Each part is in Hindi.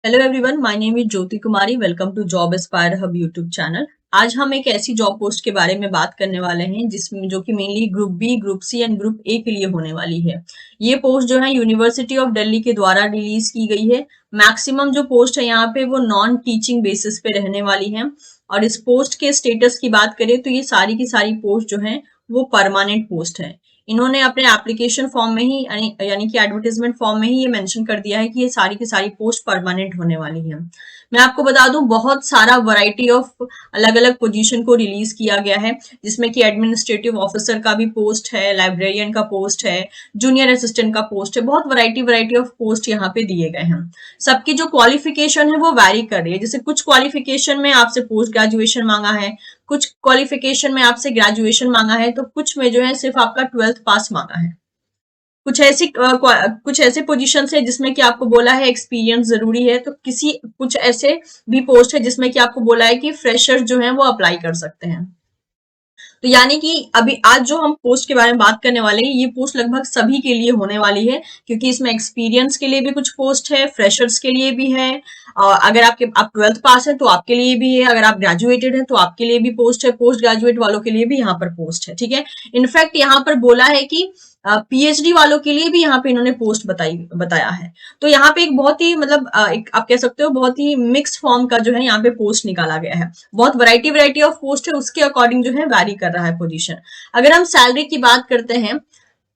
Hello everyone, my name is Jyoti Kumari. Welcome to job aspire hub YouTube channel. आज हम एक ऐसी जॉब पोस्ट के बारे में बात करने वाले हैं जिसमें जो कि mainly group B, group C and group A के लिए होने वाली है। ये पोस्ट जो है यूनिवर्सिटी ऑफ दिल्ली के द्वारा रिलीज की गई है। मैक्सिमम जो पोस्ट है यहाँ पे वो नॉन टीचिंग बेसिस पे रहने वाली है। और इस पोस्ट के स्टेटस की बात करें तो ये सारी की सारी पोस्ट जो है वो परमानेंट पोस्ट है। इन्होंने अपने एप्लीकेशन फॉर्म में ही यानी कि एडवर्टाइजमेंट फॉर्म में ही ये मेंशन कर दिया है कि ये सारी की सारी पोस्ट परमानेंट होने वाली है। मैं आपको बता दूं, बहुत सारा वैरायटी ऑफ अलग अलग पोजीशन को रिलीज किया गया है, जिसमें कि एडमिनिस्ट्रेटिव ऑफिसर का भी पोस्ट है, लाइब्रेरियन का पोस्ट है, जूनियर असिस्टेंट का पोस्ट है। बहुत वैरायटी ऑफ पोस्ट यहाँ पे दिए गए हैं। सबकी जो क्वालिफिकेशन है वो वैरी कर रही है। जैसे कुछ क्वालिफिकेशन में आपसे पोस्ट ग्रेजुएशन मांगा है, कुछ क्वालिफिकेशन में आपसे ग्रेजुएशन मांगा है, तो कुछ में जो है सिर्फ आपका 12th पास मांगा है। कुछ ऐसे पोजीशन है जिसमें कि आपको बोला है एक्सपीरियंस जरूरी है, तो कुछ ऐसे भी पोस्ट है जिसमें कि आपको बोला है कि फ्रेशर्स जो है वो अप्लाई कर सकते हैं। तो यानी कि अभी आज जो हम पोस्ट के बारे में बात करने वाले हैं, ये पोस्ट लगभग सभी के लिए होने वाली है, क्योंकि इसमें एक्सपीरियंस के लिए भी कुछ पोस्ट है, फ्रेशर्स के लिए भी है। अगर आप 12th पास है तो आपके लिए भी है, अगर आप ग्रेजुएटेड है तो आपके लिए भी पोस्ट है, पोस्ट ग्रेजुएट वालों के लिए भी यहाँ पर पोस्ट है। ठीक है। इनफैक्ट यहाँ पर बोला है कि पीएचडी वालों के लिए भी यहाँ पे इन्होंने पोस्ट बताया है। तो यहाँ पे एक बहुत ही मतलब एक आप कह सकते हो बहुत ही मिक्स फॉर्म का जो है यहाँ पे पोस्ट निकाला गया है। बहुत वैरायटी ऑफ पोस्ट है, उसके अकॉर्डिंग जो है वैरी कर रहा है पोजीशन। अगर हम सैलरी की बात करते हैं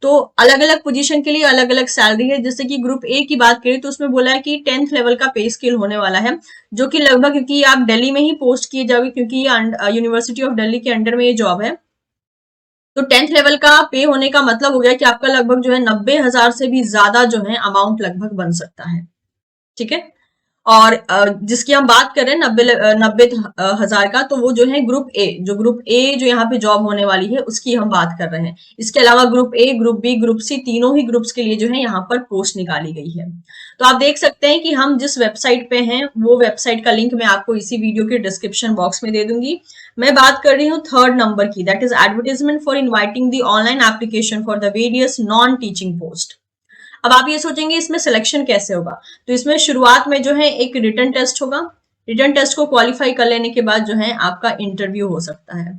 तो अलग अलग पोजीशन के लिए अलग अलग सैलरी है। जैसे कि ग्रुप ए की बात करें तो उसमें बोला है कि 10th लेवल का पे स्केल होने वाला है, जो कि लगभग, क्योंकि आप दिल्ली में ही पोस्ट किए जाओगे, क्योंकि ये यूनिवर्सिटी ऑफ दिल्ली के अंडर में ये जॉब है, तो 10th लेवल का पे होने का मतलब हो गया कि आपका लगभग जो है 90,000 से भी ज्यादा जो है अमाउंट लगभग बन सकता है। ठीक है। और जिसकी हम बात कर रहे हैं 90,000 का, तो वो जो है ग्रुप ए जो यहाँ पे जॉब होने वाली है उसकी हम बात कर रहे हैं। इसके अलावा group A, group B, group C, तीनों ही ग्रुप्स के लिए जो है यहाँ पर पोस्ट निकाली गई है। तो आप देख सकते हैं कि हम जिस वेबसाइट पे हैं वो वेबसाइट का लिंक मैं आपको इसी वीडियो के डिस्क्रिप्शन बॉक्स में दे दूंगी। मैं बात कर रही हूँ 3rd नंबर की, that is advertisement for inviting the online application for the various non teaching post. अब आप ये सोचेंगे इसमें सिलेक्शन कैसे होगा, तो इसमें शुरुआत में जो है एक रिटन टेस्ट होगा। रिटन टेस्ट को क्वालिफाई कर लेने के बाद जो है आपका इंटरव्यू हो सकता है।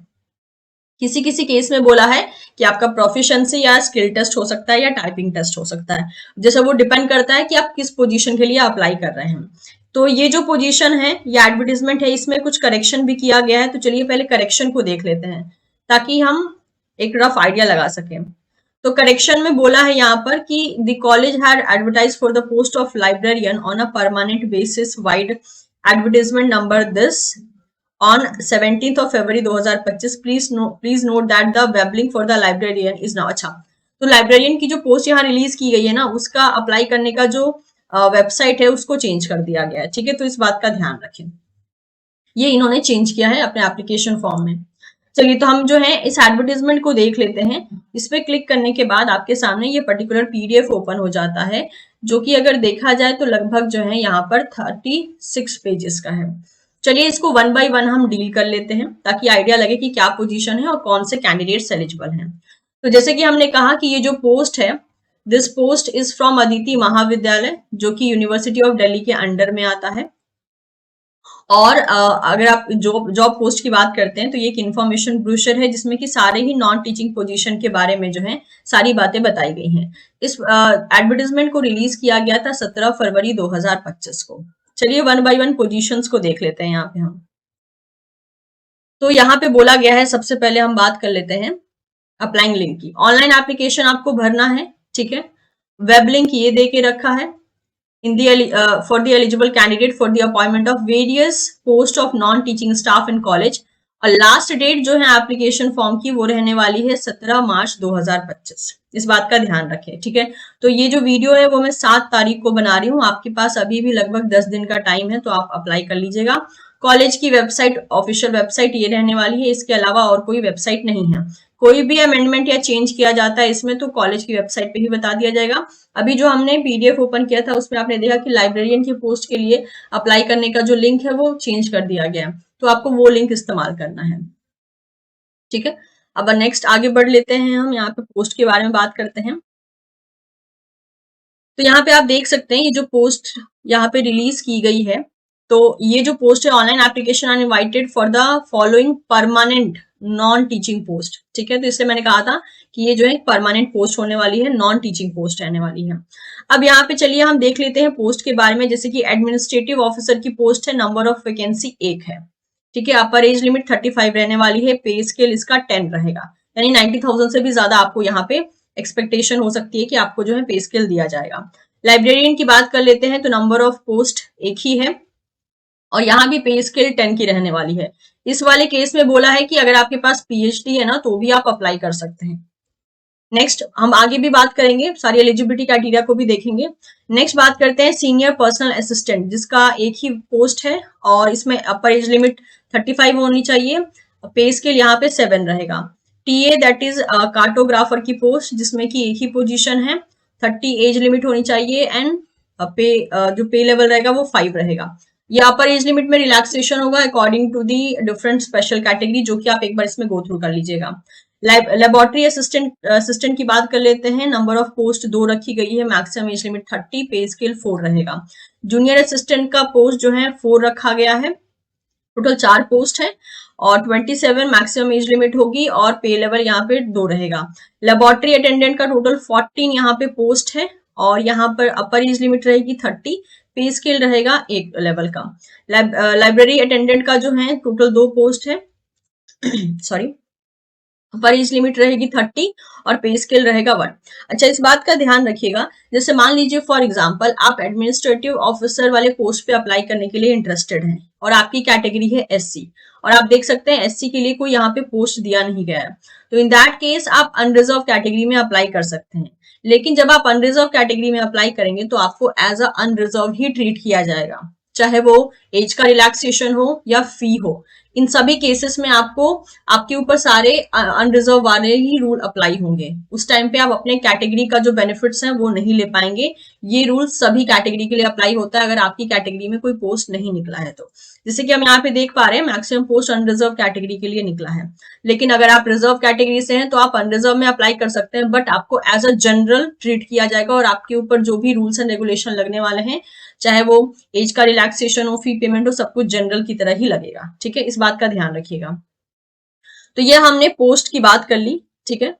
किसी किसी केस में बोला है कि आपका प्रोफिशिएंसी या स्किल टेस्ट हो सकता है या टाइपिंग टेस्ट हो सकता है। जैसे वो डिपेंड करता है कि आप किस पोजीशन के लिए अप्लाई कर रहे हैं। तो ये जो पोजीशन है, ये एडवर्टीजमेंट है, इसमें कुछ करेक्शन भी किया गया है। तो चलिए पहले करेक्शन को देख लेते हैं ताकि हम एक रफ आइडिया लगा सकें। तो करेक्शन में बोला है यहाँ पर कि the college had advertise for the post of librarian on a permanent basis wide advertisement number this on 17th of February 2025। Please note that the web link for the librarian is now. अच्छा, तो लाइब्रेरियन की जो पोस्ट यहाँ रिलीज की गई है ना, उसका अप्लाई करने का जो वेबसाइट है उसको चेंज कर दिया गया है। ठीक है, तो इस बात का ध्यान रखें, ये इन्होंने चेंज किया है अपने एप्लीकेशन फॉर्म में। चलिए, तो हम जो है इस एडवर्टीजमेंट को देख लेते हैं। इस पे क्लिक करने के बाद आपके सामने ये पर्टिकुलर पीडीएफ ओपन हो जाता है, जो कि अगर देखा जाए तो लगभग जो है यहाँ पर 36 पेजेस का है। चलिए इसको वन बाय वन हम डील कर लेते हैं ताकि आइडिया लगे कि क्या पोजीशन है और कौन से कैंडिडेट्स एलिजिबल हैं। तो जैसे कि हमने कहा कि ये जो पोस्ट है, this post is from Aditi महाविद्यालय, जो कि यूनिवर्सिटी ऑफ दिल्ली के अंडर में आता है। और अगर आप जॉब पोस्ट की बात करते हैं तो ये एक इन्फॉर्मेशन ब्रोशर है जिसमें कि सारे ही नॉन टीचिंग पोजीशन के बारे में जो है सारी बातें बताई गई हैं। इस एडवर्टीजमेंट को रिलीज किया गया था 17 फरवरी 2025 को। चलिए वन बाय वन पोजीशंस को देख लेते हैं यहाँ पे हम। तो यहाँ पे बोला गया है, सबसे पहले हम बात कर लेते हैं अप्लाइंग लिंक की। ऑनलाइन एप्लीकेशन आपको भरना है। ठीक है, वेब लिंक ये दे के रखा है in the for the eligible candidate for the appointment of various post of non-teaching staff in college। और लास्ट डेट जो है एप्लीकेशन फॉर्म की वो रहने वाली है 17 मार्च 2025। इस बात का ध्यान रखें। ठीक है, तो ये जो वीडियो है वो मैं 7 तारीख को बना रही हूँ। आपके पास अभी भी लगभग 10 दिन का टाइम है, तो आप अप्लाई कर लीजिएगा। कॉलेज की वेबसाइट, ऑफिशियल वेबसाइट ये रहने वाली है, इसके अलावा और कोई वेबसाइट नहीं है। कोई भी अमेंडमेंट या चेंज किया जाता है इसमें तो कॉलेज की वेबसाइट पे ही बता दिया जाएगा। अभी जो हमने पीडीएफ ओपन किया था उसमें आपने देखा कि लाइब्रेरियन की पोस्ट के लिए अप्लाई करने का जो लिंक है वो चेंज कर दिया गया है, तो आपको वो लिंक इस्तेमाल करना है। ठीक है, अब नेक्स्ट आगे बढ़ लेते हैं, हम यहाँ पे पोस्ट के बारे में बात करते हैं। तो यहाँ पे आप देख सकते हैं ये जो पोस्ट यहाँ पे रिलीज की गई है, तो ये जो पोस्ट है, online application are invited for the following permanent non teaching post. ठीक है, तो इसलिए मैंने कहा था कि ये जो है परमानेंट पोस्ट होने वाली है, नॉन टीचिंग पोस्ट रहने वाली है। अब यहाँ पे चलिए हम देख लेते हैं पोस्ट के बारे में। जैसे कि एडमिनिस्ट्रेटिव ऑफिसर की पोस्ट है, नंबर ऑफ वैकेंसी 1 है। ठीक है, अपर एज लिमिट 35 रहने वाली है, पे स्केल इसका 10 रहेगा, यानी 90,000 से भी ज्यादा आपको यहाँ पे एक्सपेक्टेशन हो सकती है कि आपको जो है पे स्केल दिया जाएगा। लाइब्रेरियन की बात कर लेते हैं, तो नंबर ऑफ पोस्ट 1 ही है और यहाँ भी पे स्केल 10 की रहने वाली है। इस वाले केस में बोला है कि अगर आपके पास पीएचडी है ना तो भी आप अप्लाई कर सकते हैं। नेक्स्ट हम आगे भी बात करेंगे, सारी एलिजिबिलिटी क्राइटेरिया को भी देखेंगे। नेक्स्ट बात करते हैं सीनियर पर्सनल असिस्टेंट, जिसका एक ही पोस्ट है और इसमें अपर एज लिमिट 35 होनी चाहिए, पे स्केल यहाँ पे 7 रहेगा। टीए दैट इज कार्टोग्राफर की पोस्ट, जिसमें कि एक ही पोजीशन है, 30 एज लिमिट होनी चाहिए एंड पे जो पे लेवल रहेगा वो 5 रहेगा। ये अपर एज लिमिट में रिलैक्सेशन होगा according to the different special category, जो कि आप एक बार इसमें गो थ्रू कर लीजिएगा। लेबोरेटरी असिस्टेंट की बात कर लेते हैं, नंबर ऑफ पोस्ट 2 रखी गई है, मैक्सिमम एज लिमिट 30, पे स्केल 4 रहेगा। जूनियर असिस्टेंट का पोस्ट जो है 4 रखा गया है, टोटल 4 पोस्ट है और 27 मैक्सिमम एज लिमिट होगी और पे लेवल यहाँ पे 2 रहेगा। लेबोरेटरी अटेंडेंट का टोटल 14 यहाँ पे पोस्ट है और यहाँ पर अपर एज लिमिट रहेगी 30, पे स्केल रहेगा 1 लेवल का। लाइब्रेरी अटेंडेंट का जो है टोटल 2 पोस्ट है सॉरी, पर एज लिमिट रहेगी 30 और पे स्केल रहेगा 1। अच्छा, इस बात का ध्यान रखिएगा, जैसे मान लीजिए फॉर एग्जांपल आप एडमिनिस्ट्रेटिव ऑफिसर वाले पोस्ट पे अप्लाई करने के लिए इंटरेस्टेड हैं और आपकी कैटेगरी है एससी और आप देख सकते हैं एससी के लिए कोई यहाँ पे पोस्ट दिया नहीं गया है, तो इन दैट केस आप अनरिजर्व कैटेगरी में अप्लाई कर सकते हैं। लेकिन जब आप अनरिजर्व कैटेगरी में अप्लाई करेंगे तो आपको एज अ अनरिजर्व ही ट्रीट किया जाएगा, चाहे वो एज का रिलैक्सेशन हो या फी हो। इन सभी केसेस में आपको आपके ऊपर सारे अनरिजर्व वाले ही रूल अप्लाई होंगे। उस टाइम पे आप अपने कैटेगरी का जो बेनिफिट्स हैं वो नहीं ले पाएंगे। ये रूल सभी कैटेगरी के लिए अप्लाई होता है अगर आपकी कैटेगरी में कोई पोस्ट नहीं निकला है तो। जैसे कि हम यहाँ पे देख पा रहे हैं मैक्सिमम पोस्ट अनरिजर्व कैटेगरी के लिए निकला है, लेकिन अगर आप रिजर्व कैटेगरी से हैं तो आप अनरिजर्व में अप्लाई कर सकते हैं, बट आपको एज अ जनरल ट्रीट किया जाएगा और आपके ऊपर जो भी रूल्स एंड रेगुलेशन लगने वाले हैं, चाहे वो एज का रिलैक्सेशन हो, फी पेमेंट हो, सब कुछ जनरल की तरह ही लगेगा। ठीक है, इस बात का ध्यान रखिएगा। तो ये हमने पोस्ट की बात कर ली। ठीक है,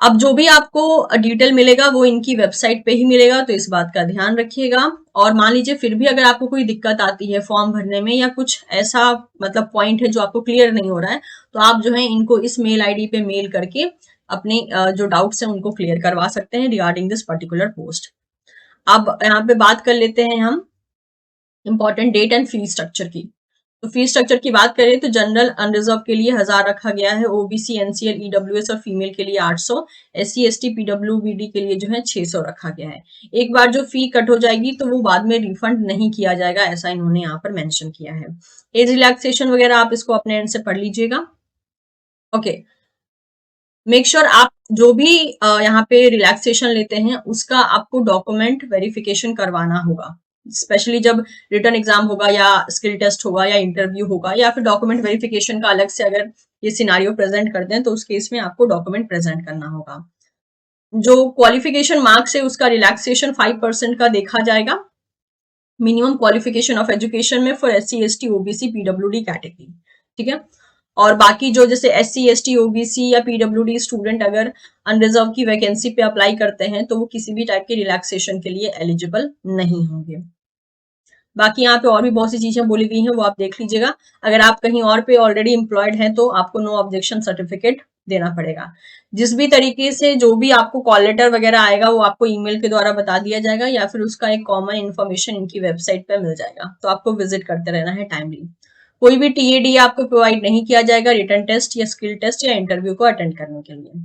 अब जो भी आपको डिटेल मिलेगा वो इनकी वेबसाइट पे ही मिलेगा, तो इस बात का ध्यान रखिएगा। और मान लीजिए फिर भी अगर आपको कोई दिक्कत आती है फॉर्म भरने में या कुछ ऐसा मतलब पॉइंट है जो आपको क्लियर नहीं हो रहा है, तो आप जो है इनको इस मेल आईडी पे मेल करके अपने जो डाउट्स हैं उनको क्लियर करवा सकते हैं रिगार्डिंग दिस पर्टिकुलर पोस्ट। अब यहाँ पे बात कर लेते हैं हम important date and fee structure की। तो फी स्ट्रक्चर की बात करें तो जनरल अनरिजर्व के लिए 1000 रखा गया है, ओबीसी एनसीएल ईडब्ल्यूएस और फीमेल के लिए 800, एससी एसटी पीडब्ल्यूबीडी के लिए जो है 600 रखा गया है। एक बार जो फी कट हो जाएगी तो वो बाद में रिफंड नहीं किया जाएगा, ऐसा इन्होंने यहाँ पर मेंशन किया है। एज रिलैक्सेशन वगैरह आप इसको अपने एंड से पढ़ लीजिएगा। ओके, मेक श्योर आप जो भी यहाँ पे रिलैक्सेशन लेते हैं उसका आपको डॉक्यूमेंट वेरिफिकेशन करवाना होगा, स्पेशली जब रिटर्न एग्जाम होगा या स्किल टेस्ट होगा या इंटरव्यू होगा या फिर डॉक्यूमेंट वेरिफिकेशन का अलग से अगर ये सिनारियो प्रेजेंट करते हैं तो उस केस में आपको डॉक्यूमेंट प्रेजेंट करना होगा। जो क्वालिफिकेशन मार्क्स है उसका रिलैक्सेशन 5% का देखा जाएगा, मिनिमम क्वालिफिकेशन ऑफ एजुकेशन में for SC ST OBC PWD category. ठीक है, और बाकी जो जैसे एससी एसटी ओबीसी या पीडब्ल्यूडी स्टूडेंट अगर अनरिजर्व की वैकेंसी पे अप्लाई करते हैं तो वो किसी भी टाइप के रिलैक्सेशन के लिए एलिजिबल नहीं होंगे। बाकी यहाँ पे और भी बहुत सी चीजें बोली गई हैं, वो आप देख लीजिएगा। अगर आप कहीं और पे ऑलरेडी एम्प्लॉयड हैं तो आपको नो ऑब्जेक्शन सर्टिफिकेट देना पड़ेगा। जिस भी तरीके से जो भी आपको कॉल लेटर वगैरह आएगा वो आपको ईमेल के द्वारा बता दिया जाएगा या फिर उसका एक कॉमन इन्फॉर्मेशन इनकी वेबसाइट पे मिल जाएगा, तो आपको विजिट करते रहना है टाइमली। कोई भी टीएडी आपको प्रोवाइड नहीं किया जाएगा रिटर्न टेस्ट या स्किल टेस्ट या इंटरव्यू को अटेंड करने के लिए।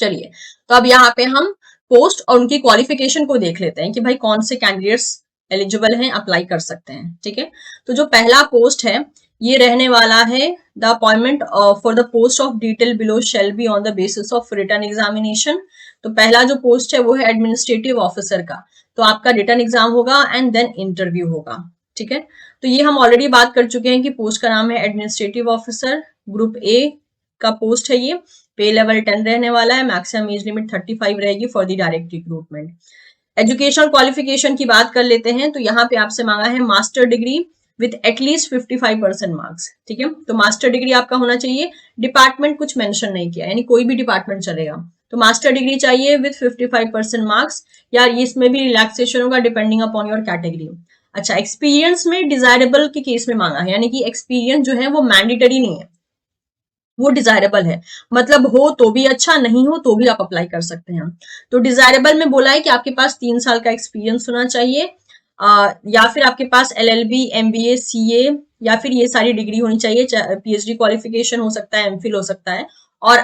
चलिए, तो अब यहाँ पे हम पोस्ट और उनकी क्वालिफिकेशन को देख लेते हैं कि भाई कौन से कैंडिडेट्स एलिजिबल हैं, अप्लाई कर सकते हैं। ठीक है, तो जो पहला पोस्ट है ये रहने वाला है the appointment for the post of detail below shall be on the basis of return examination. तो पहला जो पोस्ट है वो है एडमिनिस्ट्रेटिव ऑफिसर का, तो आपका रिटर्न एग्जाम होगा एंड देन इंटरव्यू होगा। ठीक है, तो ये हम ऑलरेडी बात कर चुके हैं कि पोस्ट का नाम है एडमिनिस्ट्रेटिव ऑफिसर, ग्रुप ए का पोस्ट है ये, पे लेवल 10 रहने वाला है, मैक्सिमम एज लिमिट 35 रहेगी for the direct recruitment. Educational qualification की बात कर लेते हैं तो यहाँ पे आपसे मांगा है master degree with at least 55% marks. ठीक है, तो मास्टर डिग्री आपका होना चाहिए, डिपार्टमेंट कुछ मेंशन नहीं किया, यानी कोई भी डिपार्टमेंट चलेगा, तो मास्टर डिग्री चाहिए विथ 55% मार्क्स, या इसमें भी रिलैक्सेशन होगा डिपेंडिंग अपॉन योर कैटेगरी। अच्छा, एक्सपीरियंस में डिजायरेबल के केस में मांगा है, यानी कि एक्सपीरियंस जो है वो मैंडेटरी नहीं है, वो डिजायरेबल है, मतलब हो तो भी अच्छा, नहीं हो तो भी आप अप्लाई कर सकते हैं। तो डिजायरेबल में बोला है कि आपके पास 3 साल का एक्सपीरियंस होना चाहिए, या फिर आपके पास LLB, MBA, CA या फिर ये सारी डिग्री होनी चाहिए, PhD क्वालिफिकेशन हो सकता है, MPhil हो सकता है, और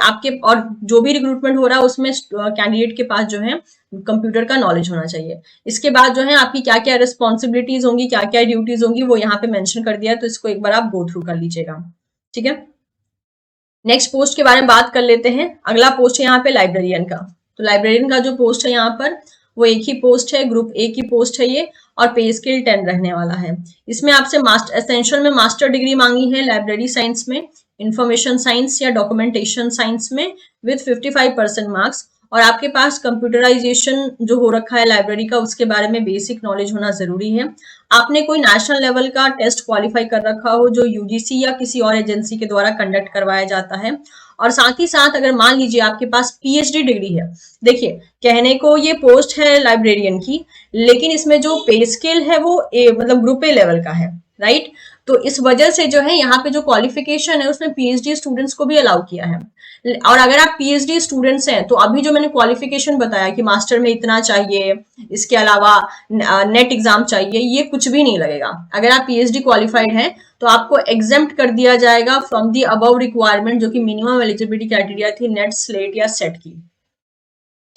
जो भी रिक्रूटमेंट हो रहा है उसमें कैंडिडेट के पास जो है कंप्यूटर का नॉलेज होना चाहिए। इसके बाद जो है आपकी क्या क्या रिस्पॉन्सिबिलिटीज होंगी, क्या क्या ड्यूटीज होंगी, वो यहाँ पे मेंशन कर दिया है, तो इसको एक बार आप गो थ्रू कर लीजिएगा। ठीक है, नेक्स्ट पोस्ट के बारे में बात कर लेते हैं। अगला पोस्ट है यहाँ पे लाइब्रेरियन का। तो लाइब्रेरियन का जो पोस्ट है यहाँ पर वो एक ही पोस्ट है, ग्रुप ए की पोस्ट है ये, और पे स्केल 10 रहने वाला है। इसमें आपसे मास्टर एसेंशियल में मास्टर डिग्री मांगी है लाइब्रेरी साइंस में, इंफॉर्मेशन साइंस या डॉक्यूमेंटेशन साइंस में विथ 55% मार्क्स, और आपके पास कंप्यूटराइजेशन जो हो रखा है लाइब्रेरी का उसके बारे में बेसिक नॉलेज होना जरूरी है। आपने कोई नेशनल लेवल का टेस्ट क्वालिफाई कर रखा हो जो यूजीसी या किसी और एजेंसी के द्वारा कंडक्ट करवाया जाता है, और साथ ही साथ अगर मान लीजिए आपके पास पीएचडी डिग्री है। देखिए, कहने को ये पोस्ट है लाइब्रेरियन की, लेकिन इसमें जो पे स्केल है वो मतलब ग्रुप ए लेवल का है, राइट। तो इस वजह से जो है यहाँ पे जो क्वालिफिकेशन है उसमें पीएचडी स्टूडेंट्स को भी अलाउ किया है। और अगर आप पीएचडी स्टूडेंट्स हैं तो अभी जो मैंने क्वालिफिकेशन बताया कि मास्टर में इतना चाहिए, इसके अलावा नेट एग्जाम चाहिए, ये कुछ भी नहीं लगेगा। अगर आप पीएचडी क्वालिफाइड हैं तो आपको एग्जेम्प्ट कर दिया जाएगा फ्रॉम दी अबव रिक्वायरमेंट, जो कि मिनिमम एलिजिबिलिटी क्राइटेरिया थी नेट, स्लेट या सेट की।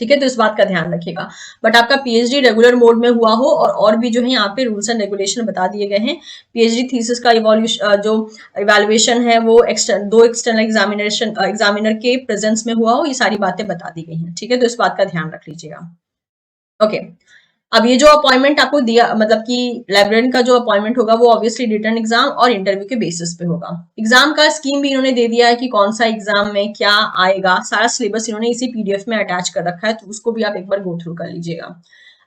ठीक है, तो इस बात का ध्यान रखिएगा। बट आपका पीएचडी रेगुलर मोड में हुआ हो, और भी जो है यहाँ पे रूल्स एंड रेगुलेशन बता दिए गए हैं। पीएचडी थीसिस का जो इवेल्युएशन है वो दो एक्सटर्नल एग्जामिनर के प्रेजेंस में हुआ हो, ये सारी बातें बता दी गई हैं। ठीक है, तो इस बात का ध्यान रख लीजिएगा। ओके, अब ये जो अपॉइंटमेंट आपको दिया, मतलब कि लाइब्रेरियन का जो अपॉइंटमेंट होगा वो ऑब्वियसली रिटर्न एग्जाम और इंटरव्यू के बेसिस पे होगा। एग्जाम का स्कीम भी इन्होंने दे दिया है कि कौन सा एग्जाम में क्या आएगा, सारा सिलेबस इन्होंने इसी पीडीएफ में अटैच कर रखा है, तो उसको भी आप एक बार गो थ्रू कर लीजिएगा।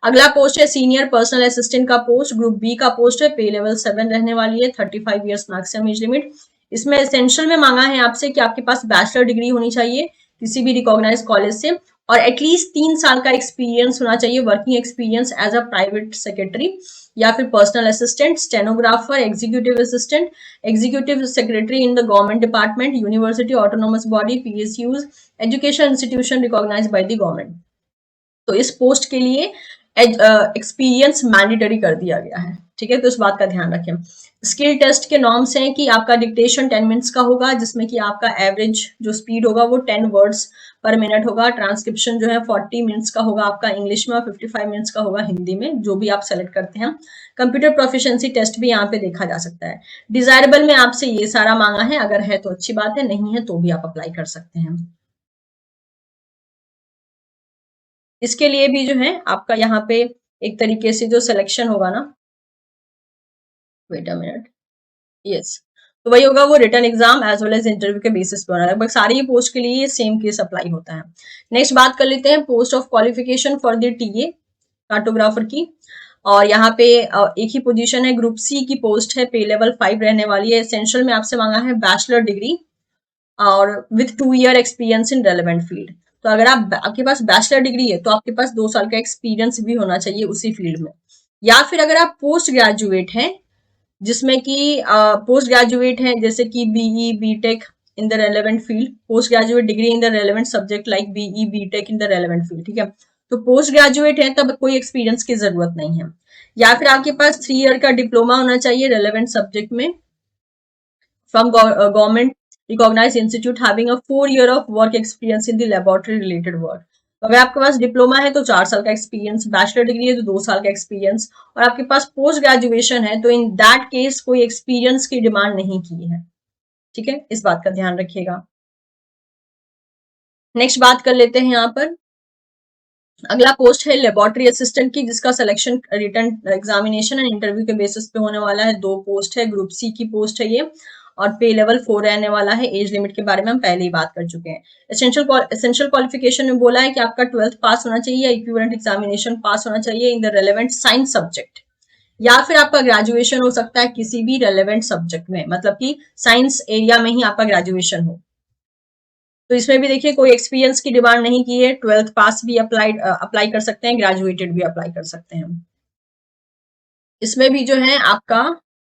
अगला पोस्ट है सीनियर पर्सनल असिस्टेंट का पोस्ट, ग्रुप बी का पोस्ट है, पे लेवल 7 रहने वाली है, 35 ईयर्स मैक्सिमम एज लिमिट। इसमें एसेंशियल में मांगा है आपसे कि आपके पास बैचलर डिग्री होनी चाहिए किसी भी रिकॉग्नाइज कॉलेज से, और एटलीस्ट 3 साल का एक्सपीरियंस होना चाहिए, working experience as a private secretary या फिर personal assistant, stenographer, executive assistant, executive secretary in the government department, university, autonomous body, PSUs, education institution recognise by the government. तो इस पोस्ट के लिए एक्सपीरियंस मैंडेटरी कर दिया गया है। ठीक है, तो इस बात का ध्यान रखें। स्किल टेस्ट के नॉर्म्स हैं कि आपका डिक्टेशन 10 मिनट्स का होगा, जिसमें कि आपका एवरेज जो स्पीड होगा वो 10 वर्ड्स पर मिनट होगा। ट्रांसक्रिप्शन जो है 40 मिनट्स का होगा आपका इंग्लिश में, और 55 मिनट्स का होगा हिंदी में, जो भी आप सेलेक्ट करते हैं। कंप्यूटर प्रोफिशिएंसी टेस्ट भी यहाँ पे देखा जा सकता है। डिजायरेबल में आपसे ये सारा मांगा है, अगर है तो अच्छी बात है, नहीं है तो भी आप अप्लाई कर सकते हैं। इसके लिए भी जो है आपका यहाँ पे एक तरीके से जो सिलेक्शन होगा ना, वेट अ मिनट, यस, तो वही होगा, वो written exam as well as interview के बेसिस पे होना है। लगभग सारी पोस्ट के लिए सेम केस अप्लाई होता है। नेक्स्ट बात कर लेते हैं post of qualification for the TA cartographer की, और यहाँ पे एक ही पोजीशन है, ग्रुप सी की पोस्ट है, पे लेवल 5 रहने वाली है। एसेंशियल में आपसे मांगा है बैचलर डिग्री और with 2 year experience in relevant field. तो अगर आपके पास बैचलर डिग्री है तो आपके पास 2 साल का एक्सपीरियंस भी होना चाहिए उसी फील्ड में, या फिर अगर आप पोस्ट ग्रेजुएट हैं, जिसमें कि पोस्ट ग्रेजुएट हैं जैसे कि BE BTech in the relevant field, post graduate degree in the relevant subject like BE BTech in the relevant field. ठीक है, तो पोस्ट ग्रेजुएट है तब कोई एक्सपीरियंस की जरूरत नहीं है, या फिर आपके पास 3 ईयर का डिप्लोमा होना चाहिए रेलेवेंट सब्जेक्ट में from government recognized institute having a 4 year of work experience in the laboratory related work। तो अगर आपके पास डिप्लोमा है तो 4 साल का एक्सपीरियंस, बैचलर डिग्री है तो 2 साल का एक्सपीरियंस, और आपके पास पोस्ट ग्रेजुएशन है तो इन दैट केस कोई एक्सपीरियंस की डिमांड नहीं की है। ठीक है, इस बात का ध्यान रखिएगा। नेक्स्ट बात कर लेते हैं यहाँ पर, अगला पोस्ट है लेबोरेटरी असिस्टेंट की, जिसका selection return examination and interview के बेसिस पे होने वाला है। 2 पोस्ट है, ग्रुप सी की पोस्ट है ये, और पे लेवल 4 रहने वाला है। एज लिमिट के बारे में हम पहले ही बात कर चुके हैं। एसेंशियल क्वालिफिकेशन में बोला है कि आपका 12th पास होना चाहिए या इक्विवेलेंट एग्जामिनेशन पास होना चाहिए इन द रेलेवेंट साइंस सब्जेक्ट, या फिर आपका ग्रेजुएशन हो सकता है किसी भी रेलेवेंट सब्जेक्ट में, मतलब कि साइंस एरिया में ही आपका ग्रेजुएशन हो। तो इसमें भी देखिए कोई एक्सपीरियंस की डिमांड नहीं की है, 12th पास भी अप्लाई कर सकते हैं, ग्रेजुएटेड भी अप्लाई कर सकते हैं। इसमें भी जो है आपका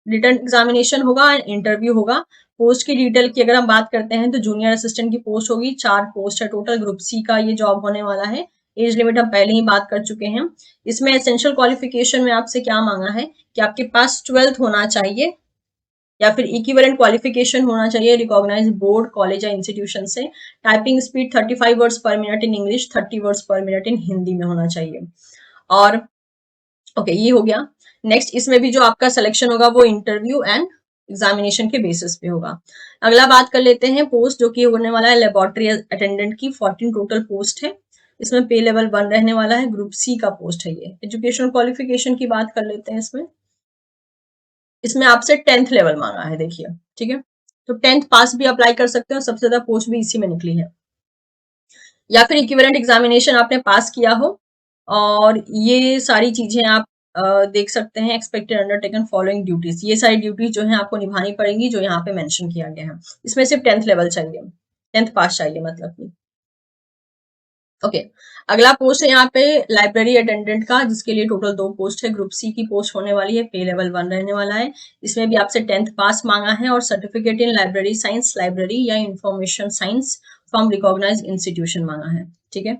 रिटन एग्जामिनेशन होगा, इंटरव्यू होगा। पोस्ट की डिटेल की अगर हम बात करते हैं तो जूनियर असिस्टेंट की पोस्ट होगी, 4 पोस्ट है टोटल, ग्रुप सी का ये जॉब होने वाला है। एज लिमिट हम पहले ही बात कर चुके हैं। इसमें एसेंशियल क्वालिफिकेशन में आपसे क्या मांगा है कि आपके पास 12th होना चाहिए या फिर इक्विवेलेंट क्वालिफिकेशन होना चाहिए रिकॉग्नाइज बोर्ड, कॉलेज या इंस्टीट्यूशन से। टाइपिंग स्पीड 35 वर्ड्स पर मिनट इन इंग्लिश, 30 वर्ड्स पर मिनट इन हिंदी में होना चाहिए। और ओके, ये हो गया। नेक्स्ट इसमें भी जो आपका सिलेक्शन होगा वो इंटरव्यू एंड एग्जामिनेशन के बेसिस पे होगा। अगला बात कर लेते हैं पोस्ट जो कि होने वाला है लेबोरेटरी अटेंडेंट की, 14 टोटल पोस्ट है। इसमें पे लेवल 1 रहने वाला है, ग्रुप सी का पोस्ट है ये। एजुकेशनल क्वालिफिकेशन की बात कर लेते हैं। इसमें आपसे 10th लेवल मांगा है, देखिए ठीक है। तो 10th पास भी अप्लाई कर सकते हो, सबसे ज्यादा पोस्ट भी इसी में निकली है। या फिर इक्विवेलेंट एग्जामिनेशन आपने पास किया हो, और ये सारी चीजें आप देख सकते हैं। एक्सपेक्टेड अंडरटेकन फॉलोइंग ड्यूटीज, ये सारी ड्यूटीज जो है आपको निभानी पड़ेंगी जो यहाँ पे मेंशन किया गया है। इसमें सिर्फ 10th लेवल चाहिए, 10th पास चाहिए मतलब कि। ओके, अगला पोस्ट है यहाँ पे लाइब्रेरी अटेंडेंट का, जिसके लिए टोटल 2 पोस्ट है। ग्रुप सी की पोस्ट होने वाली है, पे लेवल 1 रहने वाला है। इसमें भी आपसे 10th पास मांगा है और certificate in library science, library या information science from recognised institution मांगा है, ठीक है।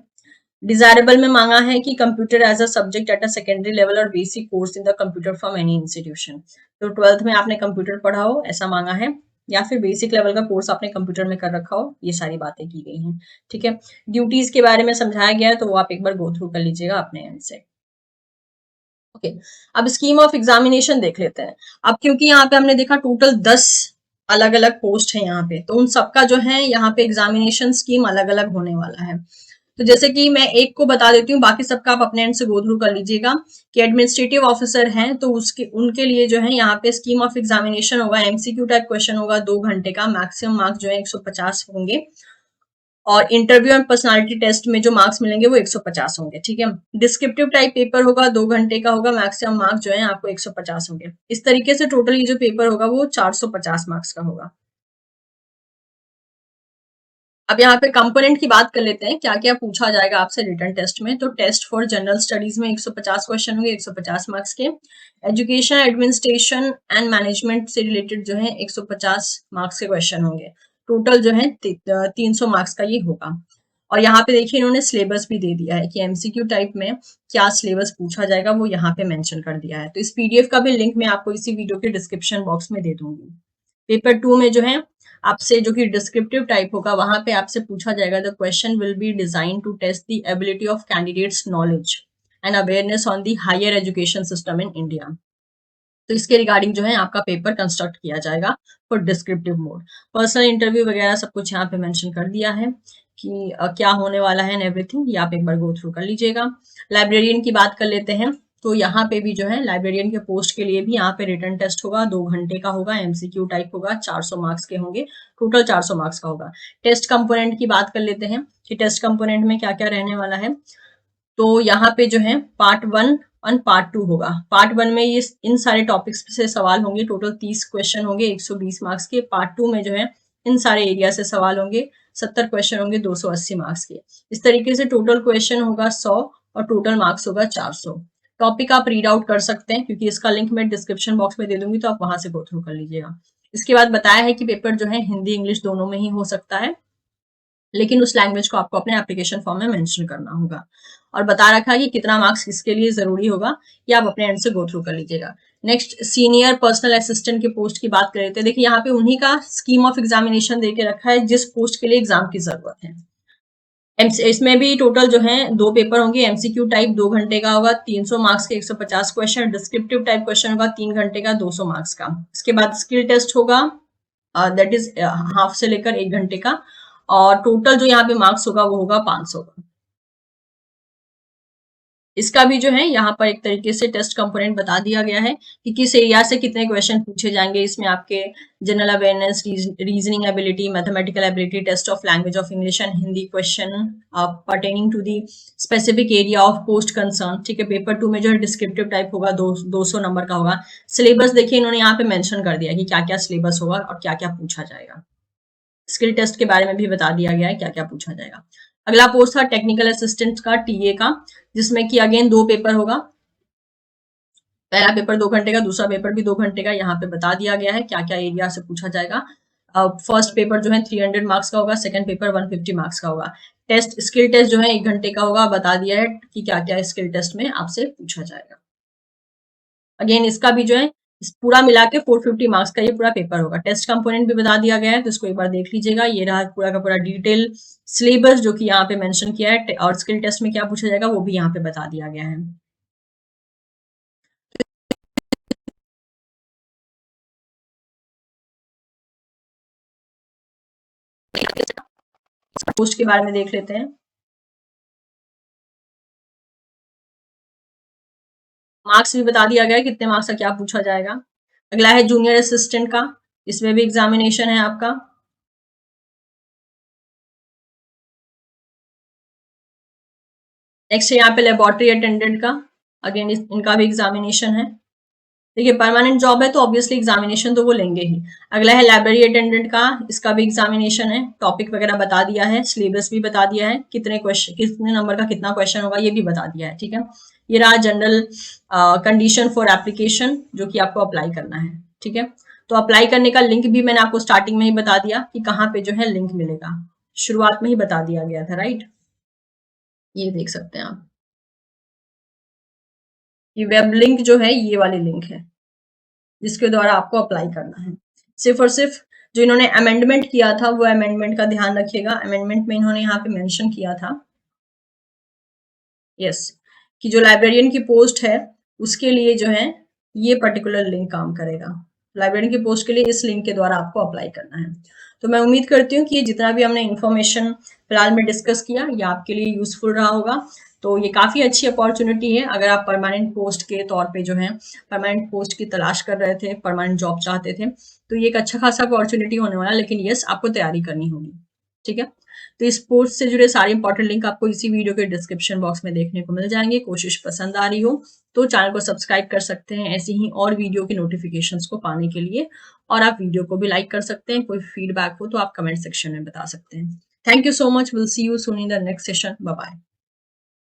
डिजायरेबल में मांगा है कि computer as a subject at a secondary level और basic course in the computer from any institution. तो 12th में आपने कंप्यूटर पढ़ा हो ऐसा मांगा है, या फिर बेसिक लेवल का कोर्स आपने कंप्यूटर में कर रखा हो, ये सारी बातें की गई हैं, ठीक है। ड्यूटीज के बारे में समझाया गया है, तो वो आप एक बार गो थ्रू कर लीजिएगा अपने एंड से। ओके, अब स्कीम ऑफ एग्जामिनेशन देख लेते हैं। अब क्योंकि यहाँ पे हमने देखा टोटल 10 अलग अलग पोस्ट है यहाँ पे, तो उन सबका जो है यहाँ पे एग्जामिनेशन स्कीम अलग अलग होने वाला है। तो जैसे कि मैं एक को बता देती हूँ, बाकी सबका आप अपने एंड से गो थ्रू कर लीजिएगा। कि एडमिनिस्ट्रेटिव ऑफिसर हैं तो उसके उनके लिए जो है यहाँ पे स्कीम ऑफ एग्जामिनेशन होगा, एमसीक्यू टाइप क्वेश्चन होगा 2 घंटे का, मैक्सिमम मार्क्स जो है 150 होंगे। और इंटरव्यू एंड पर्सनालिटी टेस्ट में जो मार्क्स मिलेंगे वो 150 होंगे, ठीक है। डिस्क्रिप्टिव टाइप पेपर होगा, 2 घंटे का होगा, मैक्सिमम मार्क्स जो है आपको 150 होंगे। इस तरीके से टोटल ये जो पेपर होगा वो 450 मार्क्स का होगा। अब यहाँ पे कंपोनेंट की बात कर लेते हैं, क्या क्या पूछा जाएगा आपसे रिटन टेस्ट में। तो टेस्ट फॉर जनरल स्टडीज में 150 क्वेश्चन होंगे, 150 मार्क्स के। एजुकेशन, एडमिनिस्ट्रेशन एंड मैनेजमेंट से रिलेटेड जो है 150 मार्क्स के क्वेश्चन होंगे। टोटल जो है 300 मार्क्स का ये होगा। और यहाँ पे देखिए इन्होंने सिलेबस भी दे दिया है कि एमसीक्यू टाइप में क्या सिलेबस पूछा जाएगा, वो यहाँ पे मेंशन कर दिया है। तो इस पीडीएफ का भी लिंक मैं आपको इसी वीडियो के डिस्क्रिप्शन बॉक्स में दे दूंगी। पेपर 2 में जो है आपसे जो कि डिस्क्रिप्टिव टाइप होगा, वहां पे आपसे पूछा जाएगा the question will be design to test the ability of candidates knowledge and awareness on the higher education system in India. तो इसके रिगार्डिंग जो है आपका पेपर कंस्ट्रक्ट किया जाएगा for descriptive mode. Personal interview वगैरह सब कुछ यहाँ पे मेंशन कर दिया है कि क्या होने वाला है एंड एवरीथिंग, ये आप एक बार गो थ्रू कर लीजिएगा। लाइब्रेरियन की बात कर लेते हैं। तो यहाँ पे भी जो है लाइब्रेरियन के पोस्ट के लिए भी यहाँ पे रिटन टेस्ट होगा, 2 घंटे का होगा, एमसीक्यू टाइप होगा, 400 मार्क्स के होंगे, टोटल 400 मार्क्स का होगा। टेस्ट कंपोनेंट की बात कर लेते हैं कि टेस्ट कंपोनेंट में क्या क्या रहने वाला है। तो यहाँ पे जो है पार्ट 1 और पार्ट 2 होगा। पार्ट 1 में ये इन सारे टॉपिक्स से सवाल होंगे, टोटल 30 क्वेश्चन होंगे 120 मार्क्स के। पार्ट 2 में जो है इन सारे एरिया से सवाल होंगे, 70 क्वेश्चन होंगे 280 मार्क्स के। इस तरीके से टोटल क्वेश्चन होगा 100 और टोटल मार्क्स होगा 400। टॉपिक आप रीड आउट कर सकते हैं क्योंकि इसका लिंक मैं डिस्क्रिप्शन बॉक्स में दे दूंगी, तो आप वहां से गो थ्रू कर लीजिएगा। इसके बाद बताया है कि पेपर जो है हिंदी इंग्लिश दोनों में ही हो सकता है, लेकिन उस लैंग्वेज को आपको अपने एप्लीकेशन फॉर्म में मेंशन करना होगा। और बता रखा है कि कितना मार्क्स किसके लिए जरूरी होगा, ये आप अपने एंड से गो थ्रू कर लीजिएगा। नेक्स्ट सीनियर पर्सनल असिस्टेंट के पोस्ट की बात कर लेते हैं। देखिए यहाँ पे उन्हीं का स्कीम ऑफ एग्जामिनेशन दे के रखा है जिस पोस्ट के लिए एग्जाम की जरूरत है। इसमें भी टोटल जो है 2 पेपर होंगे। एमसीक्यू टाइप 2 घंटे का होगा, 300 मार्क्स के 150 क्वेश्चन। डिस्क्रिप्टिव टाइप क्वेश्चन होगा 3 घंटे का, 200 मार्क्स का। इसके बाद स्किल टेस्ट होगा, दैट इज हाफ से लेकर 1 घंटे का, और टोटल जो यहाँ पे मार्क्स होगा वो होगा 500 का। इसका भी जो है यहाँ पर एक तरीके से टेस्ट कंपोनेंट बता दिया गया है कि किस एरिया से कितने क्वेश्चन पूछे जाएंगे। इसमें आपके general awareness, reasoning ability, mathematical ability, test of language of English and Hindi question pertaining to the specific area of post concern. ठीक है, पेपर 2 में जो है डिस्क्रिप्टिव टाइप होगा, 200 नंबर का होगा। सिलेबस देखिए इन्होंने यहाँ पे मेंशन कर दिया कि क्या क्या सिलेबस होगा और क्या क्या पूछा जाएगा। स्किल टेस्ट के बारे में भी बता दिया गया है क्या क्या पूछा जाएगा। अगला पोस्ट था टेक्निकल असिस्टेंट का, टीए का, जिसमें कि अगेन 2 पेपर होगा। पहला पेपर 2 घंटे का, दूसरा पेपर भी 2 घंटे का। यहाँ पे बता दिया गया है क्या क्या एरिया से पूछा जाएगा। फर्स्ट पेपर जो है 300 मार्क्स का होगा, सेकंड पेपर 150 मार्क्स का होगा। टेस्ट, स्किल टेस्ट जो है 1 घंटे का होगा। बता दिया है कि क्या क्या स्किल टेस्ट में आपसे पूछा जाएगा। अगेन इसका भी जो है पूरा मिला के 450 मार्क्स का ये पूरा पेपर होगा। टेस्ट कंपोनेंट भी बता दिया गया है, तो इसको एक बार देख लीजिएगा। ये रहा पूरा का पूरा डिटेल सिलेबस जो कि यहाँ पे मेंशन किया है, और स्किल टेस्ट में क्या पूछा जाएगा वो भी यहाँ पे बता दिया गया है। पोस्ट के बारे में देख लेते हैं। मार्क्स भी बता दिया गया है कितने मार्क्स का क्या पूछा जाएगा। अगला है जूनियर असिस्टेंट का, इसमें भी एग्जामिनेशन है आपका। नेक्स्ट है यहाँ पे लेबोरेटरी अटेंडेंट का, अगेन इनका भी एग्जामिनेशन है। देखिए परमानेंट जॉब है तो ऑब्वियसली एग्जामिनेशन तो वो लेंगे ही। अगला है लाइब्रेरी अटेंडेंट का, इसका भी एग्जामिनेशन है। टॉपिक वगैरह बता दिया है, सिलेबस भी बता दिया है, कितने क्वेश्चन, कितने नंबर का कितना क्वेश्चन होगा ये भी बता दिया है। ठीक है, ये रहा जनरल कंडीशन फॉर एप्लीकेशन जो कि आपको अप्लाई करना है। ठीक है, तो अप्लाई करने का लिंक भी मैंने आपको स्टार्टिंग में ही बता दिया कि कहाँ पे जो है लिंक मिलेगा, शुरुआत में ही बता दिया गया था, राइट। ये देख सकते हैं आप, ये वेब लिंक जो है ये वाली लिंक है जिसके द्वारा आपको अप्लाई करना है। सिर्फ और सिर्फ जो इन्होंने अमेंडमेंट किया था वो अमेंडमेंट का ध्यान रखिएगा। अमेंडमेंट में इन्होंने यहाँ पे मेंशन किया था, यस, कि जो लाइब्रेरियन की पोस्ट है उसके लिए जो है ये पर्टिकुलर लिंक काम करेगा। लाइब्रेरियन की पोस्ट के लिए इस लिंक के द्वारा आपको अप्लाई करना है। तो मैं उम्मीद करती हूँ कि ये जितना भी हमने इन्फॉर्मेशन फिलहाल में डिस्कस किया ये आपके लिए यूजफुल रहा होगा। तो ये काफी अच्छी अपॉर्चुनिटी है अगर आप परमानेंट पोस्ट के तौर पे जो है परमानेंट पोस्ट की तलाश कर रहे थे, परमानेंट जॉब चाहते थे, तो ये एक अच्छा खासा अपॉर्चुनिटी होने वाला, लेकिन यस आपको तैयारी करनी होगी। ठीक है, तो इस पोस्ट से जुड़े सारे इंपॉर्टेंट लिंक आपको इसी वीडियो के डिस्क्रिप्शन बॉक्स में देखने को मिल जाएंगे। कोशिश पसंद आ रही हो तो चैनल को सब्सक्राइब कर सकते हैं ऐसी ही और वीडियो की नोटिफिकेशंस को पाने के लिए, और आप वीडियो को भी लाइक कर सकते हैं। कोई फीडबैक हो तो आप कमेंट सेक्शन में बता सकते हैं। Thank you so much, will see you soon in the next session, bye bye.